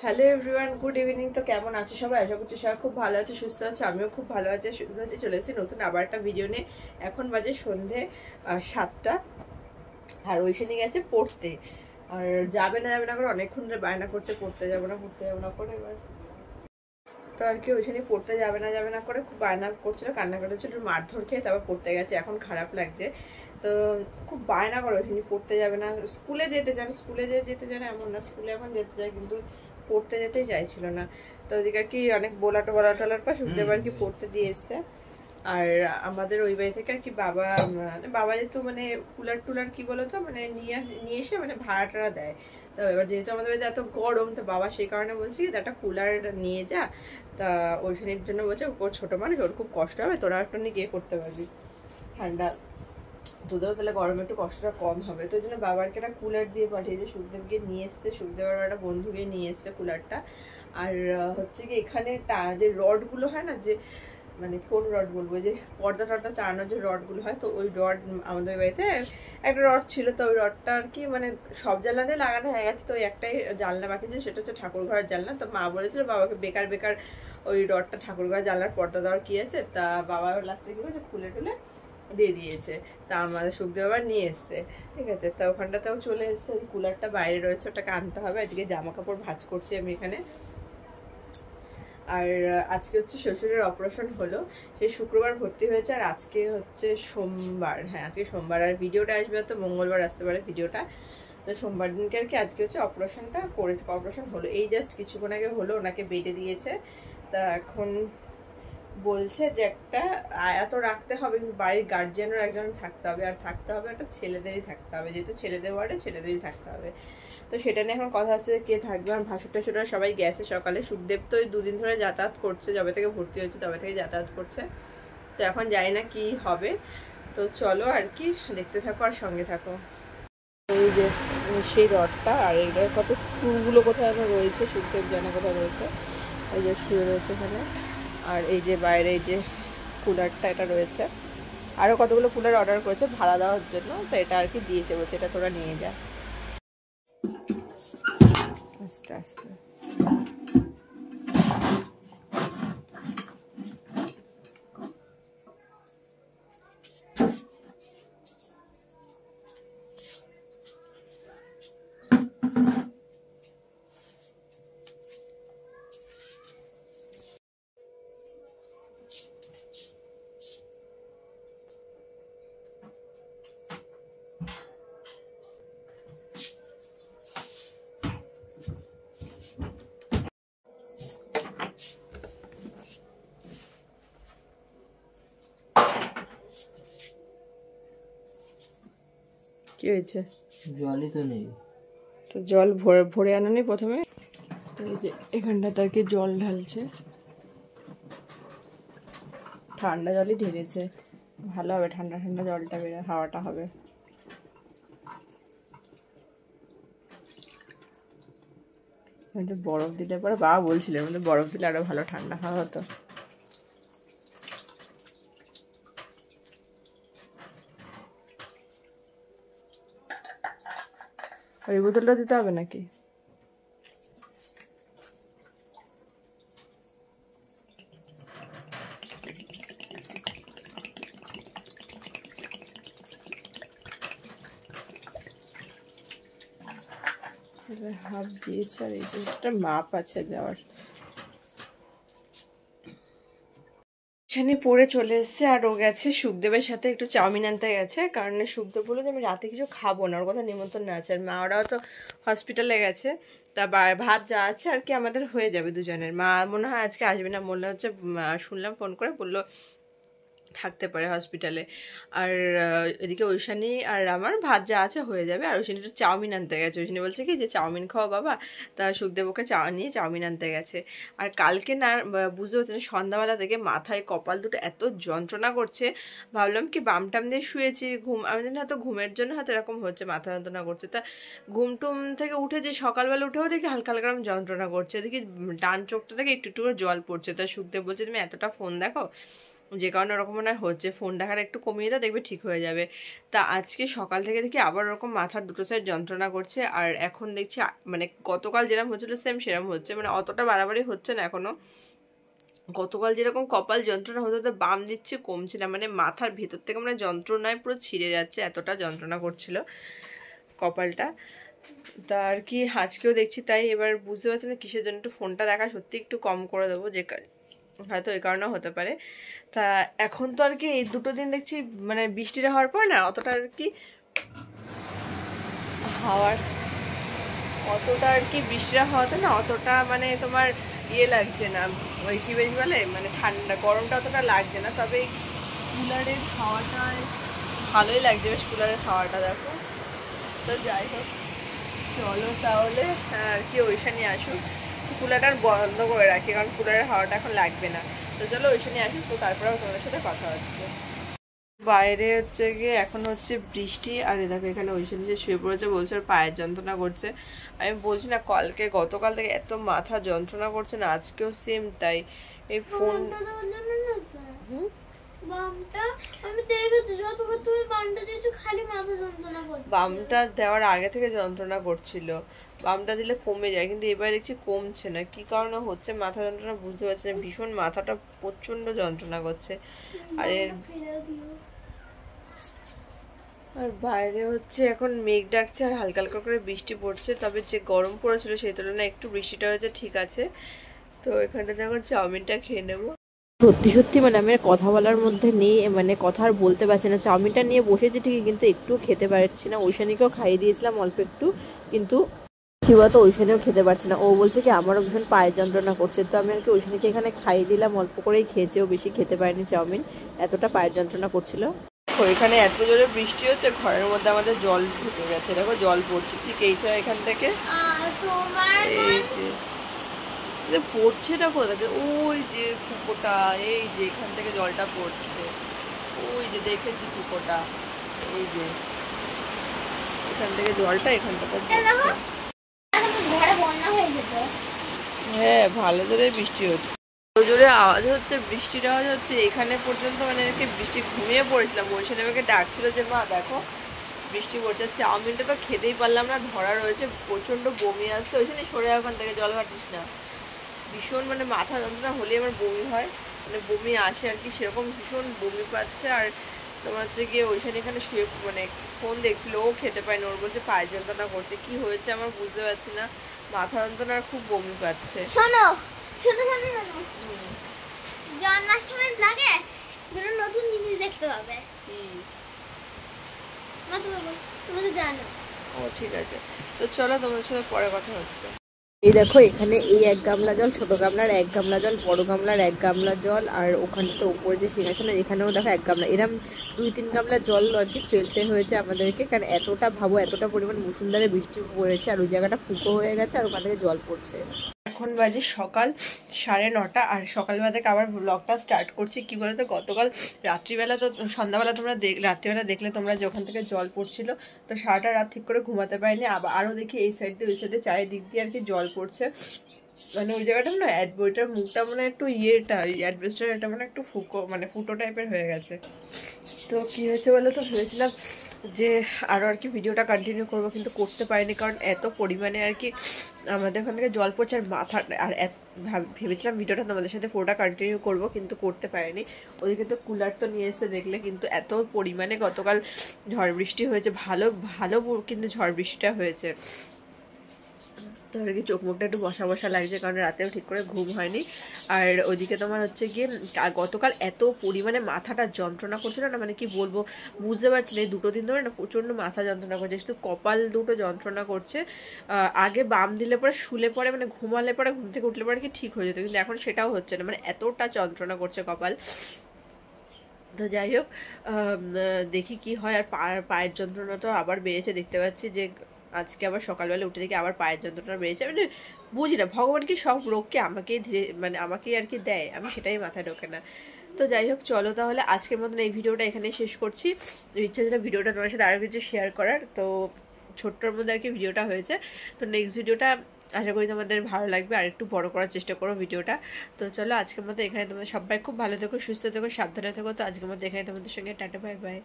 Hello everyone, good evening. তো কেমন আছে সবাই? আশা করছি সবাই খুব ভালো আছে, সুস্থ আছে। আমিও খুব ভালো আছি, সুস্থ আছি। চলে এসেছি নতুন আবার একটা ভিডিও নিয়ে। এখন বাজে সন্ধে 7টা, আর ঐশানি গেছে পড়তে। আর যাবে না করে অনেকক্ষণ ধরে বায়না করছে, পড়তে যাবো না করে। এবার তো আর কি ঐশানি পড়তে যাবে না করে খুব বায়না করছিল, কান্না করছিল, একটু মারধর খেয়ে তারপর পড়তে গেছে। এখন খারাপ লাগছে, তো খুব বায়না করে ঐশানি পড়তে যাবে না। স্কুলে যেতে চায় না এমন না, স্কুলে এখন যেতে চায়, কিন্তু পড়তে যেতেই চাইছিল না। তো ওদিকে আর কি অনেক বলা টলার পর সুখদেব আর কি পড়তে দিয়ে এসছে। আর আমাদের ওই বাড়ি থেকে আর কি বাবা যেহেতু মানে কুলার টুলার কি বলতো মানে নিয়ে এসে মানে ভাড়া টাড়া দেয়। তো এবার যেহেতু আমাদের বাড়িতে এত গরম, তো বাবা সেই কারণে বলছি একটা কুলার নিয়ে যা। তা ওইখানের জন্য বলছে ওর ছোট মানুষ, ওর খুব কষ্ট হবে, তোরা একটা নিয়ে গিয়ে করতে পারবি ঠান্ডা, তোদেরও তাহলে গরমে একটু কষ্টটা কম হবে। তো ওই জন্য বাবারকে একটা কুলার দিয়ে পাঠিয়েছে, সুখদেবকে নিয়ে এসছে, সুখদেবের একটা বন্ধুকে নিয়ে এসছে কুলারটা। আর হচ্ছে কি এখানে যে রডগুলো হয় না, যে মানে কোন রড বলবো, যে পর্দা টর্দা টানানোর যে রডগুলো হয়, তো ওই রড আমাদের বাড়িতে একটা রড ছিল। তো ওই রডটা আর কি মানে সব জানলাতে লাগানো হয়ে গেছে, তো ওই একটাই জানলা বাকি ছিল, সেটা হচ্ছে ঠাকুর ঘরের জানলা। তো মা বলেছিল বাবাকে বেকার বেকার ওই রডটা ঠাকুর ঘরের জানলার পর্দা দেওয়ার কি আছে। তা বাবা লাস্টে কি হয়েছে, খুলে টুলে দিয়ে দিয়েছে। তা আমাদের সুখদেব আবার নিয়ে এসছে, ঠিক আছে। তা ওখানটাতেও চলে এসছে, ওই কুলারটা বাইরে রয়েছে, ওটাকে আনতে হবে। এদিকে জামা কাপড় ভাঁজ করছি আমি এখানে। আর আজকে হচ্ছে শ্বশুরের অপারেশন হলো, সেই শুক্রবার ভর্তি হয়েছে, আর আজকে হচ্ছে সোমবার। হ্যাঁ, আজকে সোমবার, আর ভিডিওটা আসবে তো মঙ্গলবার আসতে পারে ভিডিওটা। তো সোমবার দিনকে আর কি আজকে হচ্ছে অপারেশন হলো, এই জাস্ট কিছুক্ষণ আগে হলো। ওনাকে বেডে দিয়েছে। তা এখন বলছে যে একটা আয়া তো রাখতে হবে, বাড়ির গার্জিয়ানও একজন থাকতে হবে, আর থাকতে হবে একটা ছেলেদেরই থাকতে হবে, যেহেতু ছেলেদের ওয়ার্ডে ছেলেদেরই থাকতে হবে। তো সেটা নিয়ে এখন কথা হচ্ছে কে থাকবে। আমার ভাসুর টাসুরা সবাই গেছে সকালে, সুখদেব তো ওই 2 দিন ধরে যাতায়াত করছে, যবে থেকে ভর্তি হয়েছে তবে থেকে যাতায়াত করছে। তো এখন জানি না কি হবে। তো চলো আর কি দেখতে থাকো আর সঙ্গে থাকো। এই যে সেই রডটা, আর এইটার কত স্ক্রুগুলো কোথায় আমার রয়েছে, সুখদেব জানে কোথায় রয়েছে। এই যে শুয়ে রয়েছে এখানে। আর এই যে বাইরে এই যে কুলারটা, এটা রয়েছে। আরও কতগুলো কুলার অর্ডার করেছে ভাড়া দেওয়ার জন্য, তো এটা আর কি দিয়েছে, বলছে এটা তোরা নিয়ে যা। আস্তে আস্তে কি হয়েছে? জলই তো নেই। তো জল ভরে ভরে আনানি প্রথমে। তো এই যে এখানটাতে আর কি জল ঢালছে, ঠান্ডা জলই ঢেলেছে, ভালো হবে, ঠান্ডা ঠান্ডা জলটা বেরো, হাওয়াটা হবে। বরফ দিলে পরে বাবা বলছিল বরফ দিলে আরো ভালো ঠান্ডা হাওয়া হতো। ওই বোতলটা দিতে হবে নাকি? হাফ দিয়েছে, আর এই যে একটা মাপ আছে দেওয়ার। এখানে পড়ে চলে এসছে, আর ও গেছে সুখদেবের সাথে একটু চাউমিন আনতে গেছে, কারণ সুখদেব বললো যে আমি রাতে কিছু খাবো না, ওর কথা নিমন্ত্রণ আছে। আর মা ওরাও তো হসপিটালে গেছে, তা ভাত যা আছে আর কি আমাদের হয়ে যাবে দুজনের। মা মনে হয় আজকে আসবে না, মনে হচ্ছে, শুনলাম ফোন করে বললো থাকতে পারে হসপিটালে। আর এদিকে ঐশানি আর আমার ভাত যা আছে হয়ে যাবে। আর ঐশানি একটু চাউমিন আনতে গেছে, ঐশানি বলছে কি যে চাউমিন খাও বাবা। তা সুখদেব ওকে নিয়ে চাউমিন আনতে গেছে। আর কালকে না বুঝতে পারছি না, সন্ধ্যাবেলা থেকে মাথায় কপাল দুটো এত যন্ত্রণা করছে, ভাবলাম কি বাম টাম দিয়ে শুয়েছি, আমি জানি হয়তো ঘুমের জন্য হয়তো এরকম হচ্ছে, মাথা যন্ত্রণা করছে। তা ঘুমটুম থেকে উঠে যে সকালবেলা উঠেও দেখি হালকা হালকা যন্ত্রণা করছে, দেখি ডান চোখটা থেকে একটু একটু করে জল পড়ছে। তা সুখদেব বলছে তুমি এতটা ফোন দেখো, যে কারণে ওরকম মনে হয় হচ্ছে। ফোন দেখাটা একটু কমিয়ে দাও, দেখবে ঠিক হয়ে যাবে। তা আজকে সকাল থেকে দেখি আবার ওরকম মাথার দুটো সাইড যন্ত্রণা করছে। আর এখন দেখছি মানে গতকাল যেরকম হচ্ছিল সেম সেরকম হচ্ছে, মানে অতটা বাড়াবাড়ি হচ্ছে না এখনো। গতকাল যেরকম কপাল যন্ত্রণা হতো তো বাম দিচ্ছি কমছে না, মানে মাথার ভেতর থেকে মানে যন্ত্রণায় পুরো ছিঁড়ে যাচ্ছে, এতটা যন্ত্রণা করছিল কপালটা। তা আর কি আজকেও দেখছি, তাই এবার বুঝতে পারছি না কিসের জন্য একটু ফোনটা দেখা সত্যি একটু কম করে দেবো, যে হয়তো এই কারণেও হতে পারে। তা এখন তো আর কি এই দুটো দিন দেখছি মানে বৃষ্টিটা হওয়ার পর না অতটা আর কি অতটা আর কি বৃষ্টিটা হওয়াতে না অতটা মানে তোমার লাগছে না, ওই কি বেশ বলে মানে ঠান্ডা গরমটা অতটা লাগছে না। তবে কুলারের হাওয়াটা ভালোই লাগছে বেশ, কুলারের হাওয়াটা দেখো। তো যাই হোক চলো তাহলে আর কি ওইখানে আসুক, কুলারটা বন্ধ করে রাখি কারণ কুলারের হাওয়াটা এখন লাগবে না। তো চলো ওইখানে আসুক, তো তারপরেও তোমাদের সাথে কথা হচ্ছে। বাইরে হচ্ছে গিয়ে এখন হচ্ছে বৃষ্টি, আর দেখো এখানে ওইখানে যে শুয়ে পড়েছে, বলছে ওর পায়ের যন্ত্রণা করছে। আমি বলছি না গতকাল থেকে এত মাথা যন্ত্রণা করছে না, আজকেও সেম তাই। এই ফোন বামটা দেওয়ার আগে থেকে যন্ত্রণা করছিল, বামটা দিলে কমে যায়, কিন্তু এবার দেখছি কমছে না। কি কারণে হচ্ছে মাথা যন্ত্রণা বুঝতে পারছি না, ভীষণ মাথাটা প্রচন্ড যন্ত্রণা করছে। আর বাইরে হচ্ছে এখন মেঘ ডাকছে আর হালকা হালকা করে বৃষ্টি পড়ছে, তবে যে গরম পড়েছিল সেই তুলনায় একটু বৃষ্টিটা হয়েছে ঠিক আছে। তো এখানটাতে এখন চাউমিনটা খেয়ে নেবো। সত্যি সত্যি মানে আমি কথা বলার মধ্যে নেই, মানে কথা আর বলতে পারছি না। চাউমিনটা নিয়ে বসেছি ঠিকই, কিন্তু একটু খেতে পারছি না। ঐশানীকেও খাইয়ে দিয়েছিলাম অল্প একটু, কিন্তু কি বলতো ঐশানীও খেতে পারছে না। ও বলছে কি আমারও ভীষণ পায়ের যন্ত্রণা করছে। তো আমি আর কি ঐশানীকে এখানে খাইয়ে দিলাম, অল্প করেই খেয়েছে, ও বেশি খেতে পারেনি চাউমিন, এতটা পায়ের যন্ত্রণা করছিল। এখানে এত জোরে বৃষ্টি হচ্ছে, ঘরের মধ্যে আমাদের জল ঢুকে গেছে, দেখো জল পড়ছে ঠিক এইটা এখান থেকে। এই যে পড়ছে এটা কোথা থেকে, ওই যে ফুপোটা, এই যে এখান থেকে জলটা পড়ছে, ওই যে দেখেছি ফুপোটা, এই যে এখান থেকে জলটা এখান থেকে হ্যাঁ ভালো জোরে বৃষ্টি হচ্ছে, জোরে আওয়াজ হচ্ছে, বৃষ্টির আওয়াজ হচ্ছে এখানে পর্যন্ত, মানে বৃষ্টি ঘুমিয়ে পড়েছিলাম। বলছিলাম আমাকে ডাকছিল যে মা দেখো বৃষ্টি পড়ছে। চাউমিনটা তো খেতেই পারলাম না, ধরা রয়েছে, প্রচন্ড বমি আসছে। ওইখানে সরে ওখান থেকে, জল ঘাটিস না। ভীষণ মানে মাথা যন্ত্রণা হলে আমার বমি হয়, মানে বমি আসে আর কি, সেরকম ভীষণ বমি পাচ্ছে। আর তোমার হচ্ছে গিয়ে ওইখানে এখানে শুয়ে মানে ফোন দেখছিল, ও খেতে পায়নি, ওর বলছে পায়ের যন্ত্রণা করছে। কি হয়েছে আমার বুঝতে পারছি না, মাথা যন্ত্রণা খুব বমি পাচ্ছে। শোনো শুধু শোনো শোনো, জন্মাষ্টমীর ব্লগে দুটো নতুন জিনিস দেখতে পাবে। কি তুমি তো জানো। ও ঠিক আছে, তো চলো তোমাদের সাথে পরে কথা হচ্ছে। এই দেখো এখানে এই 1 গামলা জল, ছোট গামলার 1 গামলা জল, বড় গামলার 1 গামলা জল, আর ওখানে তো উপরে যে সিংহাসন এখানেও দেখো 1 গামলা, এরম 2-3 গামলা জল আর কি ফেলতে হয়েছে আমাদেরকে, কারণ এতটা ভাবো এতটা পরিমাণ মুষলধারে বৃষ্টি পড়েছে, আর ওই জায়গাটা ফুঁকো হয়ে গেছে, আর ওখান থেকে জল পড়ছে। এখন বাজে সকাল 9:30, আর সকালবেলা থেকে আবার ব্লগটা স্টার্ট করছি। কি বলতো গতকাল রাত্রিবেলা তো সন্ধ্যাবেলা তোমরা রাত্রিবেলা দেখলে তোমরা যে ওখান থেকে জল পড়ছিল, তো সারাটা রাত ঠিক করে ঘুমাতে পারিনি। আরও দেখি এই সাইড দিয়ে ওই সাইডে চারিদিক দিয়ে আর কি জল পড়ছে, মানে ওই জায়গাটা না ওইটার মুখটা মানে একটু অ্যাডভেস্টার এটা মানে একটু ফুটো টাইপের হয়ে গেছে। তো কী হয়েছে বলো তো, ভেবেছিলাম যে আরও আর কি ভিডিওটা কন্টিনিউ করবো, কিন্তু করতে পারিনি, কারণ এত পরিমাণে আর কি আমাদের ওখান থেকে জল পড়ছে, আর মাথা আর ভেবেছিলাম ভিডিওটা তোমাদের সাথে পুরোটা কন্টিনিউ করবো, কিন্তু করতে পারিনি। ওদিকে তো কুলার তো নিয়ে এসে দেখলে, কিন্তু এত পরিমাণে গতকাল ঝড় বৃষ্টি হয়েছে, ভালো ভালো কিন্তু ঝড় বৃষ্টিটা হয়েছে। তো আর কি চোখ মুখটা একটু বসা বসা লাগছে, কারণ রাতেও ঠিক করে ঘুম হয়নি। আর ওইদিকে তোমার হচ্ছে গিয়ে গতকাল এত পরিমাণে মাথাটা যন্ত্রণা করছিল না, মানে কি বলবো বুঝতে পারছি না। এই 2 দিন ধরে না প্রচণ্ড মাথা যন্ত্রণা করছে, শুধু কপাল দুটো যন্ত্রণা করছে। আগে বাম দিলে পরে শুলে পরে মানে ঘুমালে পরে ঘুম থেকে উঠলে পরে কি ঠিক হয়ে যেত, কিন্তু এখন সেটাও হচ্ছে না, মানে এতটা যন্ত্রণা করছে কপাল। তো যাই হোক দেখি কি হয়। আর পায়ের যন্ত্রণা তো আবার বেড়েছে, দেখতে পাচ্ছি যে আজকে আবার সকালবেলা উঠে দেখি আবার পায়ের যন্ত্রণা বেড়েছে। মানে বুঝি না ভগবান কি সব রোগকে আমাকেই মানে আমাকেই আর কি দেয়, আমি সেটাই মাথায় ঢোকে না। তো যাই হোক চলো তাহলে আজকের মতন এই ভিডিওটা এখানেই শেষ করছি। ইচ্ছা ছিল ভিডিওটা তোমার সাথে আরও কিছু শেয়ার করার, তো ছোট্টর মধ্যে আর কি ভিডিওটা হয়েছে। তো নেক্সট ভিডিওটা আশা করি তোমাদের ভালো লাগবে, আর একটু বড় করার চেষ্টা করো ভিডিওটা। তো চলো আজকের মতো এখানে, তোমাদের সবাই খুব ভালো থেকো, সুস্থ থেকো, সাবধানে থেকো। তো আজকের মতো এখানে তোমাদের সঙ্গে টাটা, বাই বাই।